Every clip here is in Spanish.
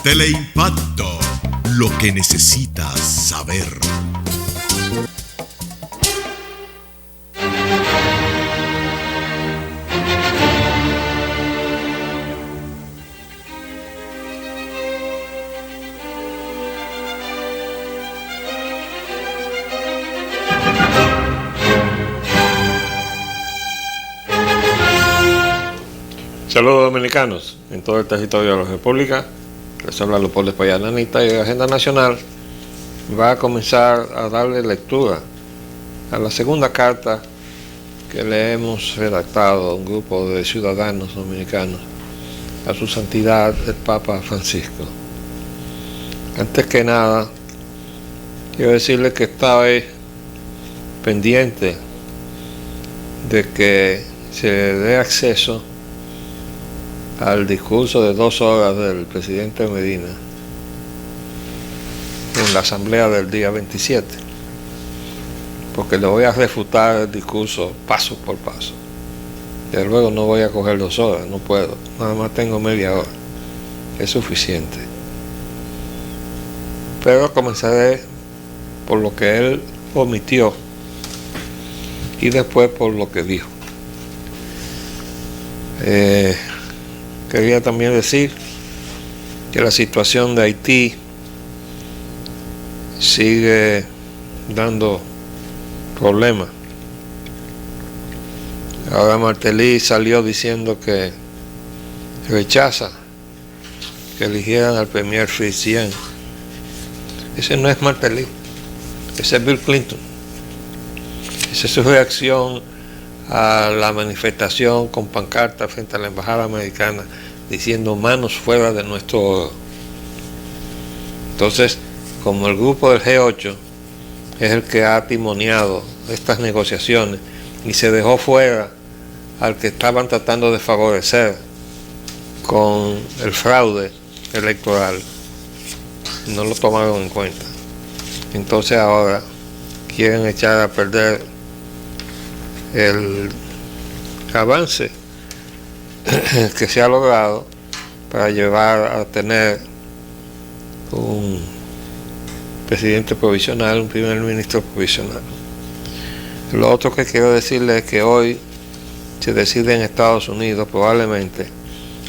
Teleimpacto, lo que necesitas saber. Saludos dominicanos en todo el territorio de la República. Les habla Leopoldo Espaillat Anita, y la Agenda Nacional va a comenzar a darle lectura a la segunda carta que le hemos redactado a un grupo de ciudadanos dominicanos a su santidad el Papa Francisco. Antes que nada, quiero decirle que estaba pendiente de que se dé acceso al discurso de 2 horas del presidente Medina en la asamblea del día 27, porque le voy a refutar el discurso paso por paso. Desde luego no voy a coger 2 horas, no puedo, nada más tengo media hora, es suficiente. Pero comenzaré por lo que él omitió y después por lo que dijo. Quería también decir que la situación de Haití sigue dando problemas. Ahora Martelly salió diciendo que rechaza que eligieran al premier Christian. Ese no es Martelly, ese es Bill Clinton. Esa es su reacción a la manifestación con pancarta frente a la embajada americana diciendo manos fuera de nuestro oro. Entonces, como el grupo del G8 es el que ha timoniado estas negociaciones y se dejó fuera al que estaban tratando de favorecer con el fraude electoral, no lo tomaron en cuenta. Entonces ahora quieren echar a perder el avance que se ha logrado para llevar a tener un presidente provisional, un primer ministro provisional. Lo otro que quiero decirles es que hoy se decide en Estados Unidos probablemente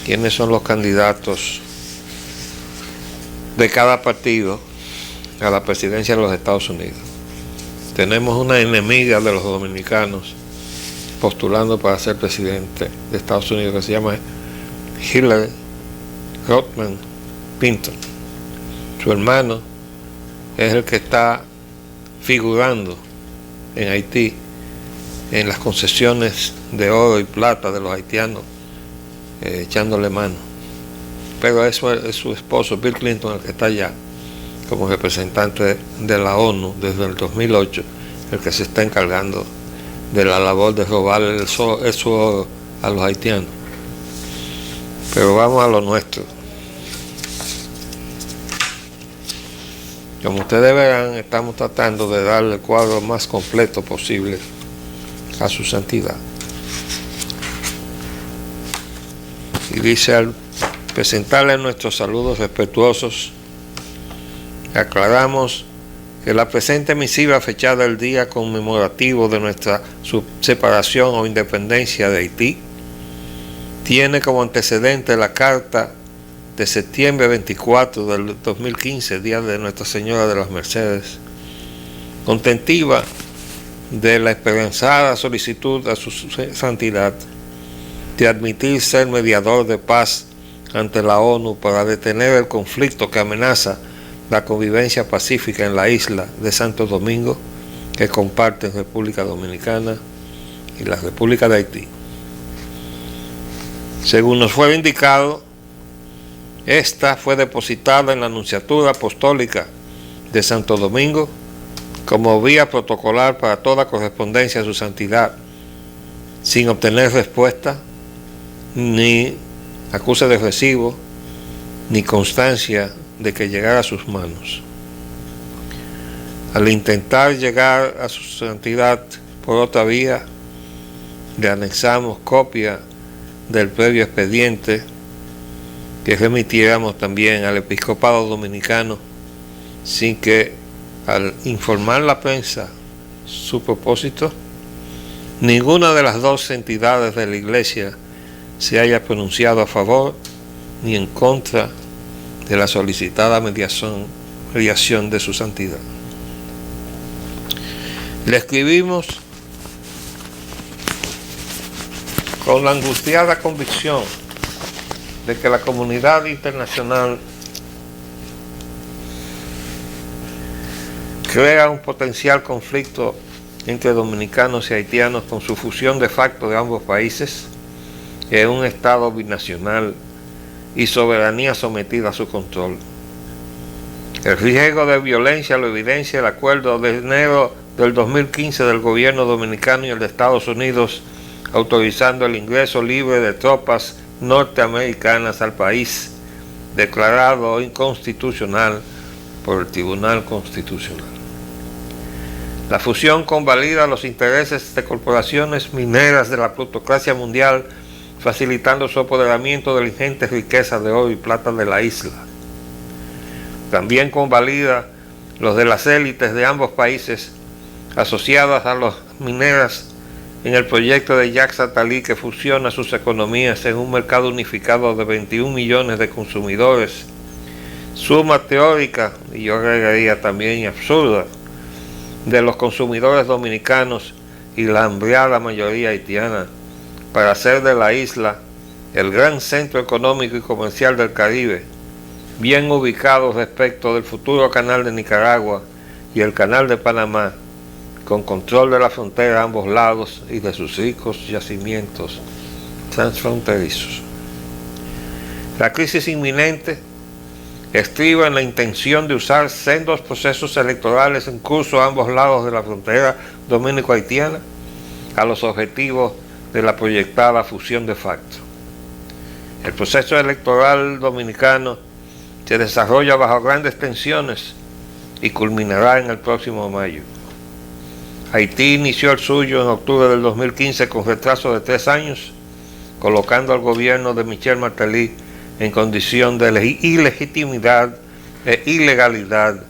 quiénes son los candidatos de cada partido a la presidencia de los Estados Unidos. Tenemos una enemiga de los dominicanos postulando para ser presidente de Estados Unidos, que se llama Hillary Rodham Clinton. Su hermano es el que está figurando en Haití en las concesiones de oro y plata de los haitianos, echándole mano. Pero eso es su esposo Bill Clinton, el que está allá como representante de la ONU desde el 2008, el que se está encargando de la labor de robarle el oro a los haitianos. Pero vamos a lo nuestro. Como ustedes verán, estamos tratando de darle el cuadro más completo posible a su santidad. Y dice: al presentarle nuestros saludos respetuosos, aclaramos que la presente misiva fechada el día conmemorativo de nuestra separación o independencia de Haití tiene como antecedente la carta de septiembre 24 del 2015, día de Nuestra Señora de las Mercedes, contentiva de la esperanzada solicitud a su santidad de admitir ser mediador de paz ante la ONU para detener el conflicto que amenaza la convivencia pacífica en la isla de Santo Domingo, que comparten República Dominicana y la República de Haití. Según nos fue indicado, esta fue depositada en la Nunciatura Apostólica de Santo Domingo como vía protocolar para toda correspondencia a su santidad, sin obtener respuesta, ni acuse de recibo, ni constancia de que llegara a sus manos. Al intentar llegar a su santidad por otra vía, le anexamos copia del previo expediente que remitiéramos también al episcopado dominicano, sin que al informar la prensa su propósito, ninguna de las dos entidades de la Iglesia se haya pronunciado a favor ni en contra de la solicitada mediación de su santidad. Le escribimos con la angustiada convicción de que la comunidad internacional crea un potencial conflicto entre dominicanos y haitianos con su fusión de facto de ambos países en un Estado binacional y soberanía sometida a su control. El riesgo de violencia lo evidencia el acuerdo de enero del 2015 del gobierno dominicano y el de Estados Unidos autorizando el ingreso libre de tropas norteamericanas al país, declarado inconstitucional por el Tribunal Constitucional. La fusión convalida los intereses de corporaciones mineras de la plutocracia mundial, facilitando su apoderamiento de la ingente riqueza de oro y plata de la isla. También convalida los de las élites de ambos países asociadas a las mineras en el proyecto de Jacques Attali, que fusiona sus economías en un mercado unificado de 21 millones de consumidores. Suma teórica, y yo agregaría también absurda, de los consumidores dominicanos y la hambriada mayoría haitiana, para hacer de la isla el gran centro económico y comercial del Caribe, bien ubicado respecto del futuro canal de Nicaragua y el canal de Panamá, con control de la frontera a ambos lados y de sus ricos yacimientos transfronterizos. La crisis inminente estriba en la intención de usar sendos procesos electorales en curso a ambos lados de la frontera dominico-haitiana a los objetivos de la proyectada fusión de facto. El proceso electoral dominicano se desarrolla bajo grandes tensiones y culminará en el próximo mayo. Haití inició el suyo en octubre del 2015 con retraso de 3 años, colocando al gobierno de Michel Martelly en condición de ilegitimidad e ilegalidad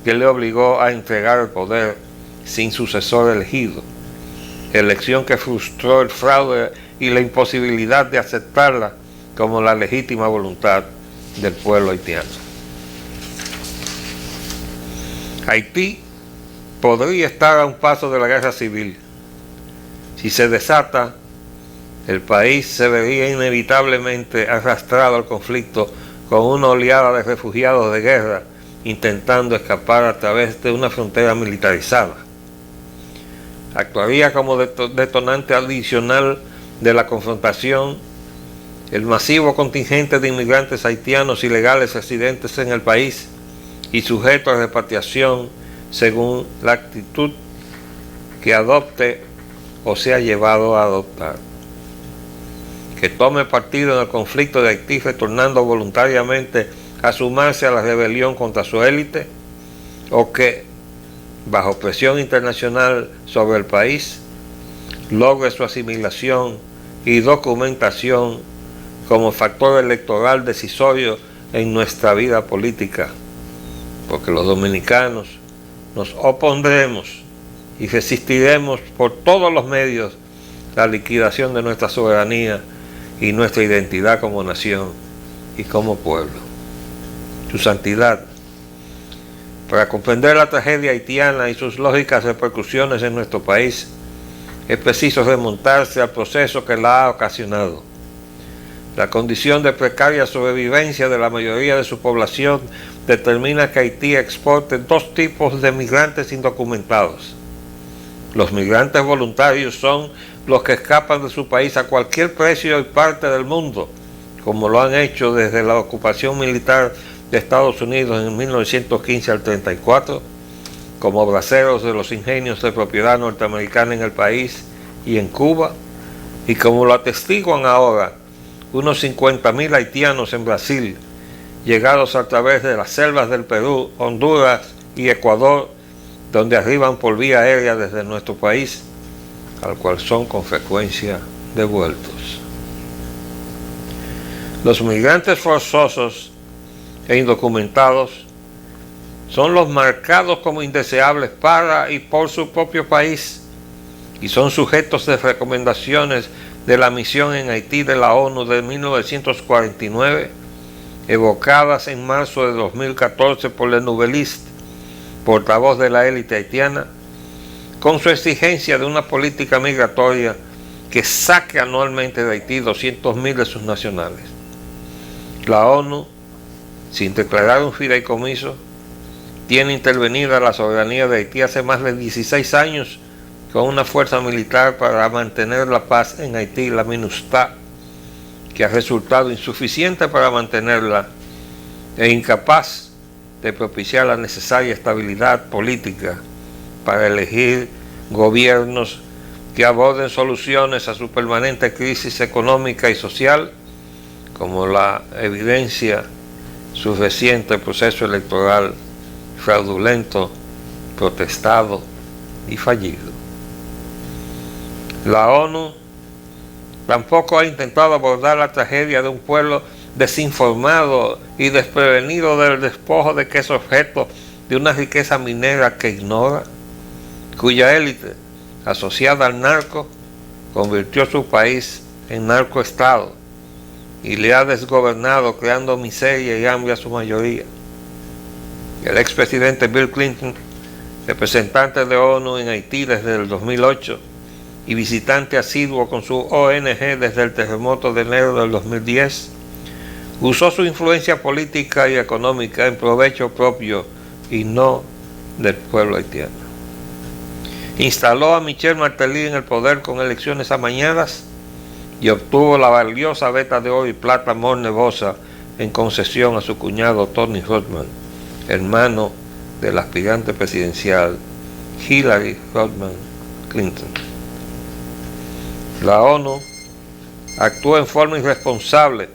que le obligó a entregar el poder sin sucesor elegido, elección que frustró el fraude y la imposibilidad de aceptarla como la legítima voluntad del pueblo haitiano. Haití podría estar a un paso de la guerra civil. Si se desata, el país se vería inevitablemente arrastrado al conflicto con una oleada de refugiados de guerra intentando escapar a través de una frontera militarizada. Actuaría como detonante adicional de la confrontación el masivo contingente de inmigrantes haitianos ilegales residentes en el país y sujetos a repatriación según la actitud que adopte o sea llevado a adoptar. Que tome partido en el conflicto de Haití retornando voluntariamente a sumarse a la rebelión contra su élite, o que, bajo presión internacional sobre el país, logre su asimilación y documentación como factor electoral decisorio en nuestra vida política, porque los dominicanos nos opondremos y resistiremos por todos los medios la liquidación de nuestra soberanía y nuestra identidad como nación y como pueblo. Su Santidad, para comprender la tragedia haitiana y sus lógicas repercusiones en nuestro país, es preciso remontarse al proceso que la ha ocasionado. La condición de precaria sobrevivencia de la mayoría de su población determina que Haití exporte 2 tipos de migrantes indocumentados. Los migrantes voluntarios son los que escapan de su país a cualquier precio y parte del mundo, como lo han hecho desde la ocupación militar de Estados Unidos en 1915 al 34, como braceros de los ingenios de propiedad norteamericana en el país y en Cuba, y como lo atestiguan ahora unos 50.000 haitianos en Brasil, llegados a través de las selvas del Perú, Honduras y Ecuador, donde arriban por vía aérea desde nuestro país, al cual son con frecuencia devueltos. Los migrantes forzosos e indocumentados son los marcados como indeseables para y por su propio país y son sujetos de recomendaciones de la misión en Haití de la ONU de 1949, evocadas en marzo de 2014 por Le Nouvelliste, portavoz de la élite haitiana, con su exigencia de una política migratoria que saque anualmente de Haití 200.000 de sus nacionales. La ONU, sin declarar un fideicomiso, tiene intervenida la soberanía de Haití hace más de 16 años con una fuerza militar para mantener la paz en Haití, la MINUSTAH, que ha resultado insuficiente para mantenerla e incapaz de propiciar la necesaria estabilidad política para elegir gobiernos que aborden soluciones a su permanente crisis económica y social, como la evidencia su reciente proceso electoral fraudulento, protestado y fallido. La ONU tampoco ha intentado abordar la tragedia de un pueblo desinformado y desprevenido del despojo de que es objeto de una riqueza minera que ignora, cuya élite, asociada al narco, convirtió su país en narcoestado y le ha desgobernado, creando miseria y hambre a su mayoría. El expresidente Bill Clinton, representante de ONU en Haití desde el 2008 y visitante asiduo con su ONG desde el terremoto de enero del 2010, usó su influencia política y económica en provecho propio y no del pueblo haitiano. Instaló a Michel Martelly en el poder con elecciones amañadas y obtuvo la valiosa veta de oro y plata Mor Nevozah en concesión a su cuñado Tony Rodman, hermano del aspirante presidencial Hillary Rodham Clinton. La ONU actuó en forma irresponsable,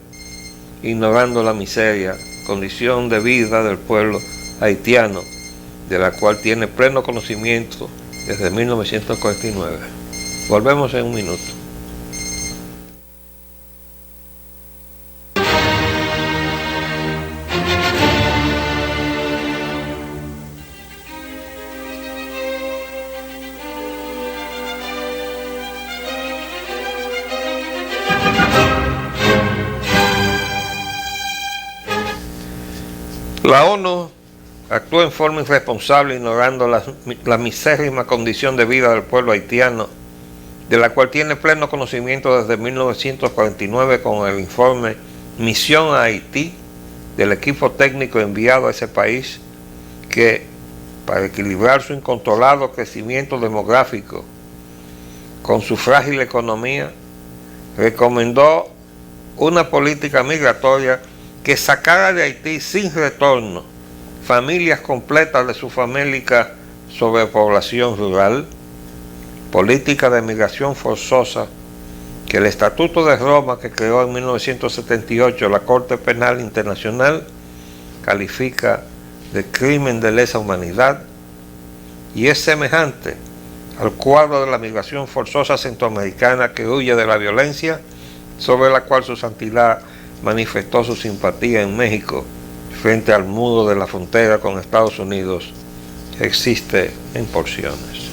ignorando la miseria, condición de vida del pueblo haitiano, de la cual tiene pleno conocimiento desde 1949. Volvemos en un minuto. La ONU actuó en forma irresponsable, ignorando la misérrima condición de vida del pueblo haitiano, de la cual tiene pleno conocimiento desde 1949 con el informe Misión a Haití del equipo técnico enviado a ese país, que, para equilibrar su incontrolado crecimiento demográfico con su frágil economía, recomendó una política migratoria que sacara de Haití sin retorno familias completas de su famélica sobrepoblación rural, política de migración forzosa que el Estatuto de Roma, que creó en 1978 la Corte Penal Internacional, califica de crimen de lesa humanidad, y es semejante al cuadro de la migración forzosa centroamericana que huye de la violencia, sobre la cual su santidad manifestó su simpatía en México frente al muro de la frontera con Estados Unidos, que existe en porciones.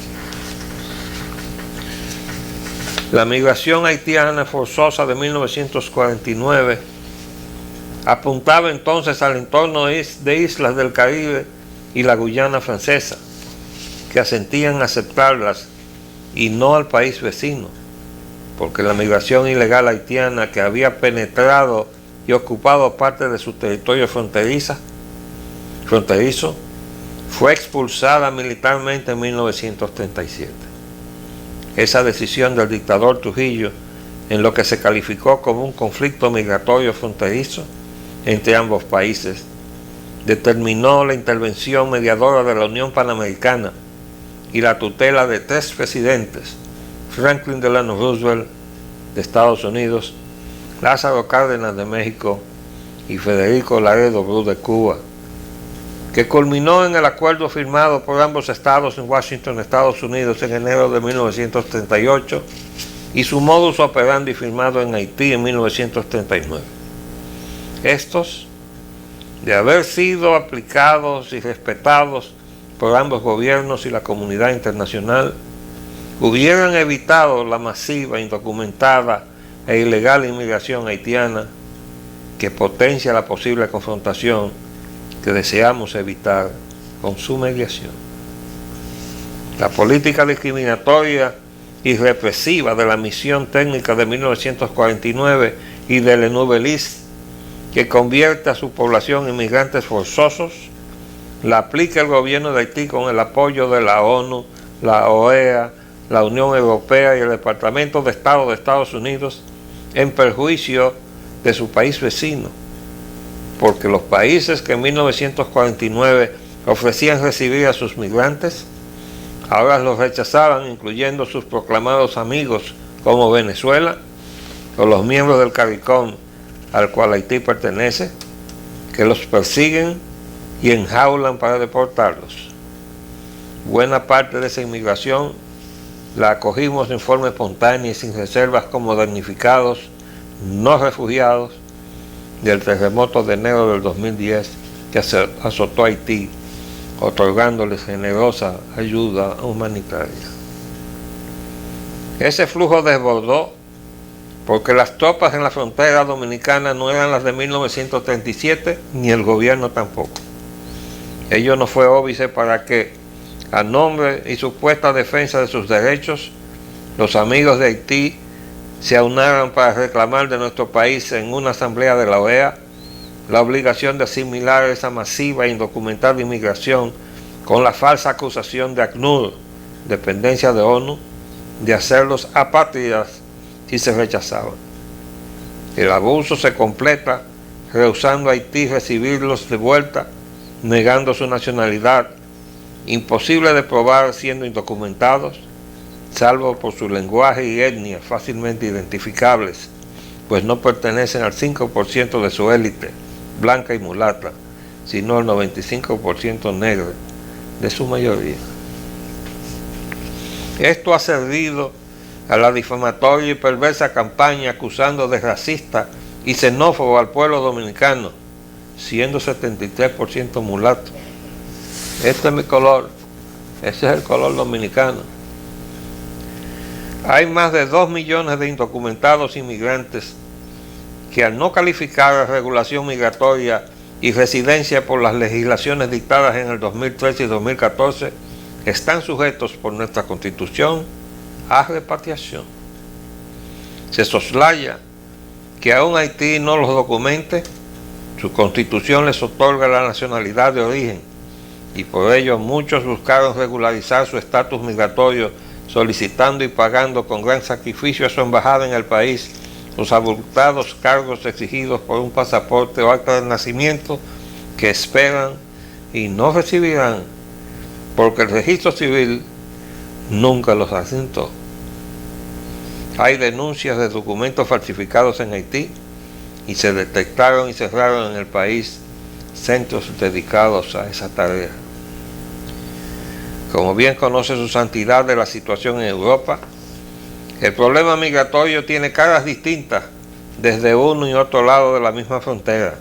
La migración haitiana forzosa de 1949 apuntaba entonces al entorno de islas del Caribe y la Guyana francesa, que asentían a aceptarlas, y no al país vecino, porque la migración ilegal haitiana, que había penetrado y ocupado parte de su territorio fronterizo, fue expulsada militarmente en 1937. Esa decisión del dictador Trujillo, en lo que se calificó como un conflicto migratorio fronterizo entre ambos países, determinó la intervención mediadora de la Unión Panamericana y la tutela de tres presidentes: Franklin Delano Roosevelt de Estados Unidos, Lázaro Cárdenas de México y Federico Laredo Bru de Cuba, que culminó en el acuerdo firmado por ambos estados en Washington, Estados Unidos, en enero de 1938, y su modus operandi firmado en Haití en 1939. Estos, de haber sido aplicados y respetados por ambos gobiernos y la comunidad internacional, hubieran evitado la masiva, indocumentada e ilegal inmigración haitiana que potencia la posible confrontación que deseamos evitar con su mediación. La política discriminatoria y represiva de la misión técnica de 1949 y del Enouvelis, que convierte a su población en inmigrantes forzosos, la aplica el gobierno de Haití con el apoyo de la ONU, la OEA, la Unión Europea y el Departamento de Estado de Estados Unidos en perjuicio de su país vecino, porque los países que en 1949 ofrecían recibir a sus migrantes, ahora los rechazaban, incluyendo sus proclamados amigos como Venezuela o los miembros del CARICOM al cual Haití pertenece, que los persiguen y enjaulan para deportarlos. Buena parte de esa inmigración la acogimos en forma espontánea y sin reservas como damnificados, no refugiados, del terremoto de enero del 2010 que azotó Haití, otorgándoles generosa ayuda humanitaria. Ese flujo desbordó porque las tropas en la frontera dominicana no eran las de 1937, ni el gobierno tampoco. Ello no fue óbice para que, a nombre y supuesta defensa de sus derechos, los amigos de Haití se aunaran para reclamar de nuestro país en una asamblea de la OEA la obligación de asimilar esa masiva e indocumentada inmigración con la falsa acusación de ACNUR, dependencia de ONU, de hacerlos apátridas si se rechazaban. El abuso se completa rehusando a Haití recibirlos de vuelta, negando su nacionalidad, imposible de probar siendo indocumentados, salvo por su lenguaje y etnia fácilmente identificables, pues no pertenecen al 5% de su élite, blanca y mulata, sino al 95% negra de su mayoría. Esto ha servido a la difamatoria y perversa campaña acusando de racista y xenófobo al pueblo dominicano, siendo 73% mulato. Este es mi color, ese es el color dominicano. Hay más de 2 millones de indocumentados inmigrantes que, al no calificar la regulación migratoria y residencia por las legislaciones dictadas en el 2013 y 2014, están sujetos por nuestra Constitución a repatriación. Se soslaya que aún Haití no los documente, su Constitución les otorga la nacionalidad de origen, y por ello muchos buscaron regularizar su estatus migratorio, solicitando y pagando con gran sacrificio a su embajada en el país los abultados cargos exigidos por un pasaporte o acta de nacimiento que esperan y no recibirán, porque el registro civil nunca los asentó. Hay denuncias de documentos falsificados en Haití y se detectaron y cerraron en el país centros dedicados a esa tarea. Como bien conoce su santidad de la situación en Europa, el problema migratorio tiene caras distintas desde uno y otro lado de la misma frontera,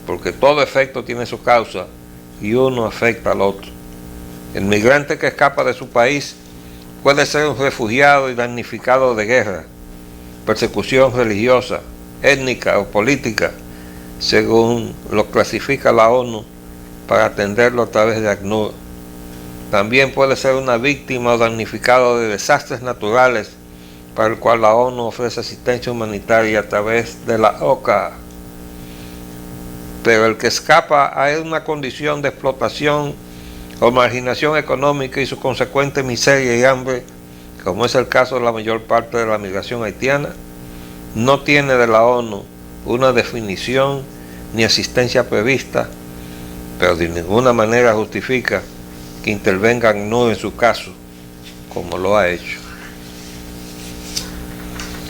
porque todo efecto tiene su causa y uno afecta al otro. El migrante que escapa de su país puede ser un refugiado y damnificado de guerra, persecución religiosa, étnica o política, según lo clasifica la ONU para atenderlo a través de ACNUR. También puede ser una víctima o damnificado de desastres naturales, para el cual la ONU ofrece asistencia humanitaria a través de la OCA. Pero el que escapa a una condición de explotación o marginación económica y su consecuente miseria y hambre, como es el caso de la mayor parte de la migración haitiana, no tiene de la ONU una definición ni asistencia prevista, pero de ninguna manera justifica que intervenga ACNUR en su caso, como lo ha hecho.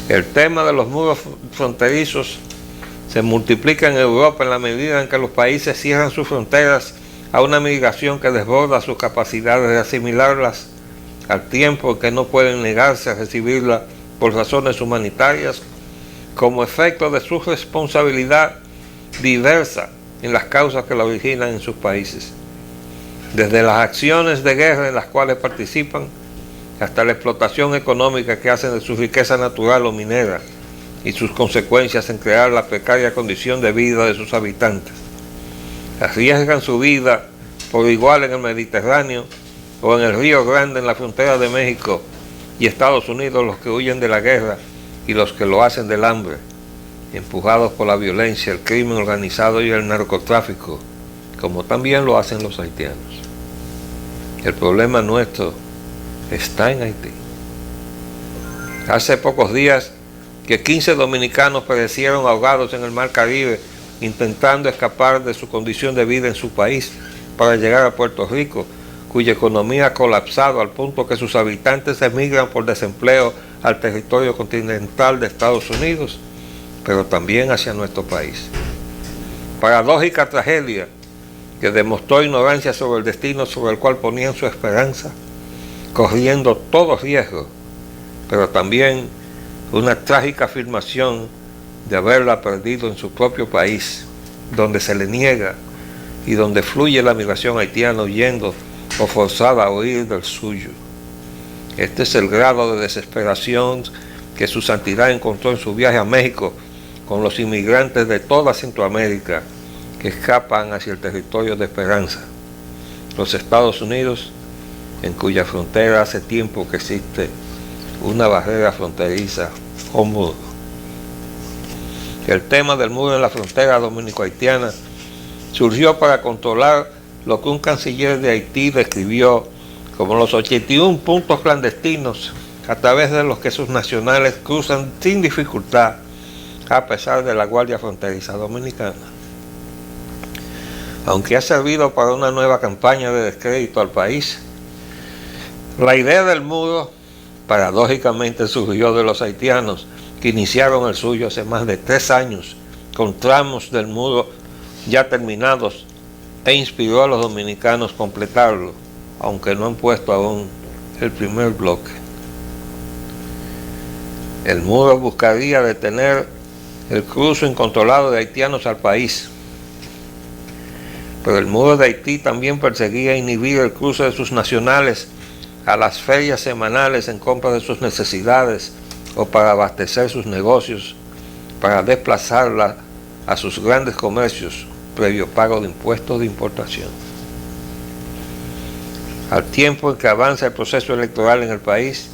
El tema de los muros fronterizos se multiplica en Europa en la medida en que los países cierran sus fronteras a una migración que desborda sus capacidades de asimilarlas, al tiempo que no pueden negarse a recibirla por razones humanitarias, como efecto de su responsabilidad diversa en las causas que la originan en sus países, desde las acciones de guerra en las cuales participan hasta la explotación económica que hacen de su riqueza natural o minera y sus consecuencias en crear la precaria condición de vida de sus habitantes. Arriesgan su vida por igual en el Mediterráneo o en el Río Grande en la frontera de México y Estados Unidos los que huyen de la guerra y los que lo hacen del hambre, empujados por la violencia, el crimen organizado y el narcotráfico, como también lo hacen los haitianos. El problema nuestro está en Haití. Hace pocos días que 15 dominicanos perecieron ahogados en el Mar Caribe intentando escapar de su condición de vida en su país para llegar a Puerto Rico, cuya economía ha colapsado al punto que sus habitantes emigran por desempleo al territorio continental de Estados Unidos, pero también hacia nuestro país. Paradójica tragedia que demostró ignorancia sobre el destino sobre el cual ponían su esperanza, corriendo todo riesgo, pero también una trágica afirmación de haberla perdido en su propio país, donde se le niega y donde fluye la migración haitiana huyendo o forzada a huir del suyo. Este es el grado de desesperación que su santidad encontró en su viaje a México con los inmigrantes de toda Centroamérica que escapan hacia el territorio de esperanza, los Estados Unidos, en cuya frontera hace tiempo que existe una barrera fronteriza o muro. El tema del muro en la frontera dominico-haitiana surgió para controlar lo que un canciller de Haití describió como los 81 puntos clandestinos a través de los que sus nacionales cruzan sin dificultad a pesar de la Guardia Fronteriza Dominicana. Aunque ha servido para una nueva campaña de descrédito al país, la idea del muro paradójicamente surgió de los haitianos que iniciaron el suyo hace más de 3 años con tramos del muro ya terminados e inspiró a los dominicanos completarlo, aunque no han puesto aún el primer bloque. El muro buscaría detener el cruce incontrolado de haitianos al país, pero el muro de Haití también perseguía inhibir el cruce de sus nacionales a las ferias semanales en compra de sus necesidades o para abastecer sus negocios, para desplazarla a sus grandes comercios previo pago de impuestos de importación. Al tiempo en que avanza el proceso electoral en el país,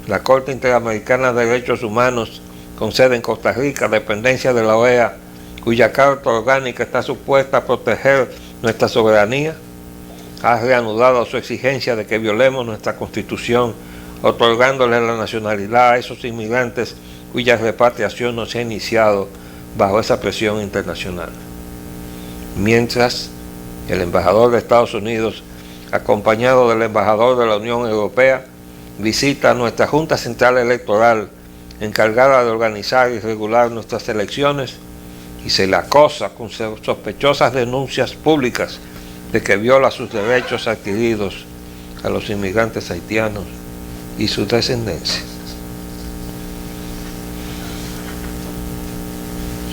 la Corte Interamericana de Derechos Humanos, con sede en Costa Rica, dependencia de la OEA, cuya Carta Orgánica está supuesta a proteger nuestra soberanía, ha reanudado su exigencia de que violemos nuestra Constitución, otorgándole la nacionalidad a esos inmigrantes cuya repatriación no se ha iniciado bajo esa presión internacional. Mientras, el embajador de Estados Unidos, acompañado del embajador de la Unión Europea, visita a nuestra Junta Central Electoral, encargada de organizar y regular nuestras elecciones, y se le acosa con sospechosas denuncias públicas de que viola sus derechos adquiridos a los inmigrantes haitianos y su descendencia.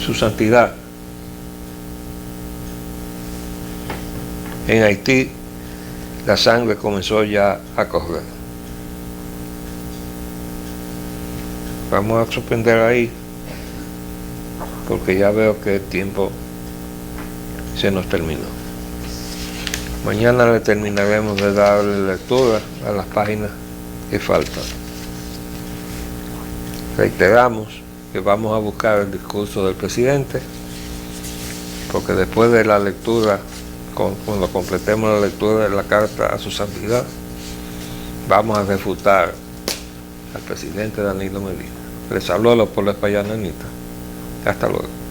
Su Santidad, en Haití la sangre comenzó ya a correr. Vamos a suspender ahí porque ya veo que el tiempo se nos terminó. Mañana le terminaremos de darle lectura a las páginas que faltan. Reiteramos que vamos a buscar el discurso del presidente, porque después de la lectura, cuando completemos la lectura de la carta a su santidad, vamos a refutar al presidente Danilo Medina. Les habló Leopoldo Espaillat Nanita. Hasta luego.